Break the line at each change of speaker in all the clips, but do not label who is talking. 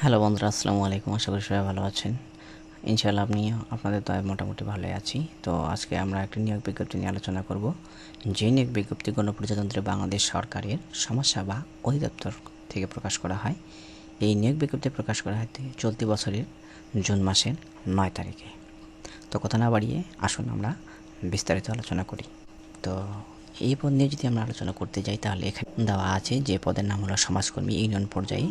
Hello বন্ধুরা, আসসালামু আলাইকুম। আশা করি সবাই ভালো আছেন। ইনশাআল্লাহ আপনিও আপনাদের দয়ায় মোটামুটি ভালোই আছি। তো আজকে আমরা একটা নিয়োগ বিজ্ঞপ্তি নিয়ে আলোচনা করব। যে নিয়োগ বিজ্ঞপ্তি গণপ্রজাতন্ত্রী বাংলাদেশ সরকারের সমাজসেবা অধিদপ্তর থেকে প্রকাশ করা হয়। এই নিয়োগ বিজ্ঞপ্তি প্রকাশ করা হয় চলতি বছরের জুন মাসের 9 তারিখে। তো কথা না বাড়িয়ে আসুন আমরা বিস্তারিত আলোচনা করি। তো এই পদ নিয়ে যদি আমরা আলোচনা করতে যাই তাহলে এখানে দেওয়া আছে যে পদের নাম হলো সমাজকর্মী ইউনিয়ন পর্যায়ে,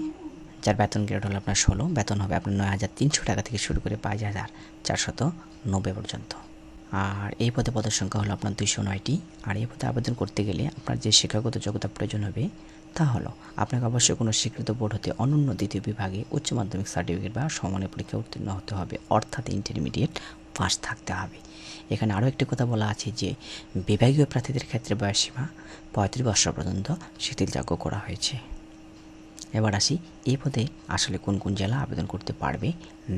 যার বেতন গ্রেড হলো আপনার 16। বেতন হবে আপনার 9,300 টাকা থেকে শুরু করে 22,490 পর্যন্ত। আর এই পদে পদের সংখ্যা হলো আপনার 209টি। আর এই পদে আবেদন করতে গেলে আপনার যে শিক্ষাগত যোগ্যতা প্রয়োজন হবে তা হলো আপনাকে অবশ্যই কোনো স্বীকৃত বোর্ড হতে অনন্য দ্বিতীয় বিভাগে উচ্চ মাধ্যমিক সার্টিফিকেট বা সমমানের পরীক্ষায় উত্তীর্ণ হতে হবে, অর্থাৎ ইন্টারমিডিয়েট পাস থাকতে হবে। এখানে আরও একটি কথা বলা আছে যে বিভাগীয় প্রার্থীদের ক্ষেত্রে বয়সসীমা 35 বছর পর্যন্ত শিথিলযোগ্য করা হয়েছে। এবার আসি এই পদে আসলে কোন কোন জেলা আবেদন করতে পারবে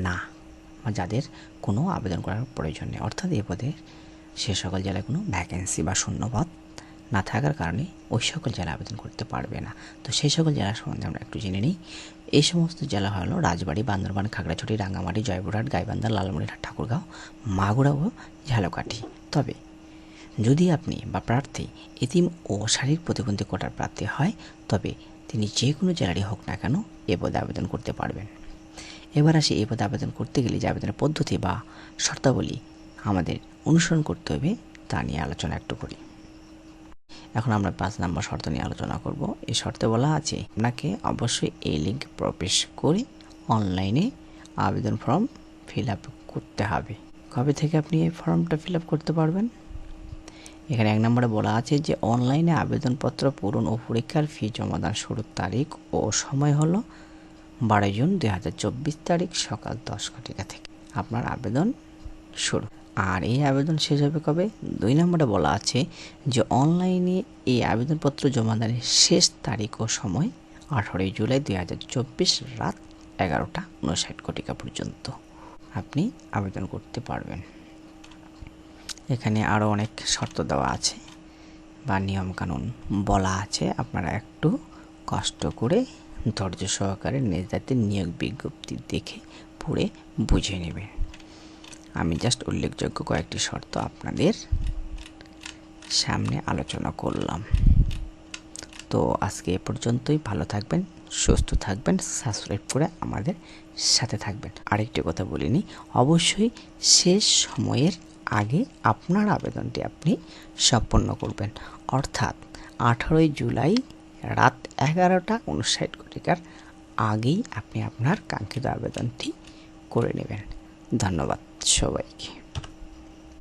না, বা যাদের কোনো আবেদন করার প্রয়োজন নেই, অর্থাৎ এই পদে সে সকল জেলায় কোনো ভ্যাকেন্সি বা শূন্যপদ না থাকার কারণে ওই সকল জেলা আবেদন করতে পারবে না। তো সেই সকল জেলা সম্বন্ধে আমরা একটু জেনে নিই। এই সমস্ত জেলা হলো রাজবাড়ী, বান্দরবান, খাগড়াছড়ি, রাঙ্গামাটি, জয়পুরহাট, গাইবান্ধা, লালমনিরহাট, ঠাকুরগাঁও, মাগুরা ও ঝালকাঠি। তবে যদি আপনি বা প্রার্থী এতিম ও শারীরিক প্রতিবন্ধী কোটার প্রার্থী হয় তবে তিনি যে কোনো জেলারই হোক না কেন এ পদে আবেদন করতে পারবেন। এবার আসি এই পদে আবেদন করতে গেলে যে আবেদনের পদ্ধতি বা শর্তাবলী আমাদের অনুসরণ করতে হবে তা নিয়ে আলোচনা একটু করি। এখন আমরা 5 নম্বর শর্ত নিয়ে আলোচনা করব। এই শর্তে বলা আছে আপনাকে অবশ্যই এই লিঙ্কে প্রবেশ করে অনলাইনে আবেদন ফর্ম ফিল আপ করতে হবে। কবে থেকে আপনি এই ফর্মটা ফিল আপ করতে পারবেন? এখানে 1 নম্বরে বলা আছে যে অনলাইনে আবেদনপত্র পূরণ ও পরীক্ষার ফি জমাদান শুরুর তারিখ ও সময় হলো 12 জুন 2024 তারিখ সকাল 10 ঘটিকা থেকে আপনার আবেদন শুরু। আর এই আবেদন শেষ হবে কবে? 2 নম্বরে বলা আছে যে অনলাইনে এই আবেদনপত্র জমাদানের শেষ তারিখ ও সময় 18 জুলাই 2024 রাত 11:59 ঘটিকা পর্যন্ত আপনি আবেদন করতে পারবেন। এখানে আরও অনেক শর্ত দেওয়া আছে বা নিয়মকানুন বলা আছে, আপনারা একটু কষ্ট করে ধৈর্য সহকারে নিজ দায়িত্বে নিয়োগ বিজ্ঞপ্তি দেখে পড়ে বুঝে নেবেন। আমি জাস্ট উল্লেখযোগ্য কয়েকটি শর্ত আপনাদের সামনে আলোচনা করলাম। তো আজকে এ পর্যন্তই। ভালো থাকবেন, সুস্থ থাকবেন, সাবস্ক্রাইব করে আমাদের সাথে থাকবেন। আরেকটি কথা বলিনি, অবশ্যই শেষ সময়ের আগে আপনার আবেদনটি আপনি সম্পন্ন করবেন, অর্থাৎ 18 জুলাই রাত 11:59 ঘটিকার আগেই আপনি আপনার কাঙ্ক্ষিত আবেদনটি করে নেবেন। ধন্যবাদ সবাইকে।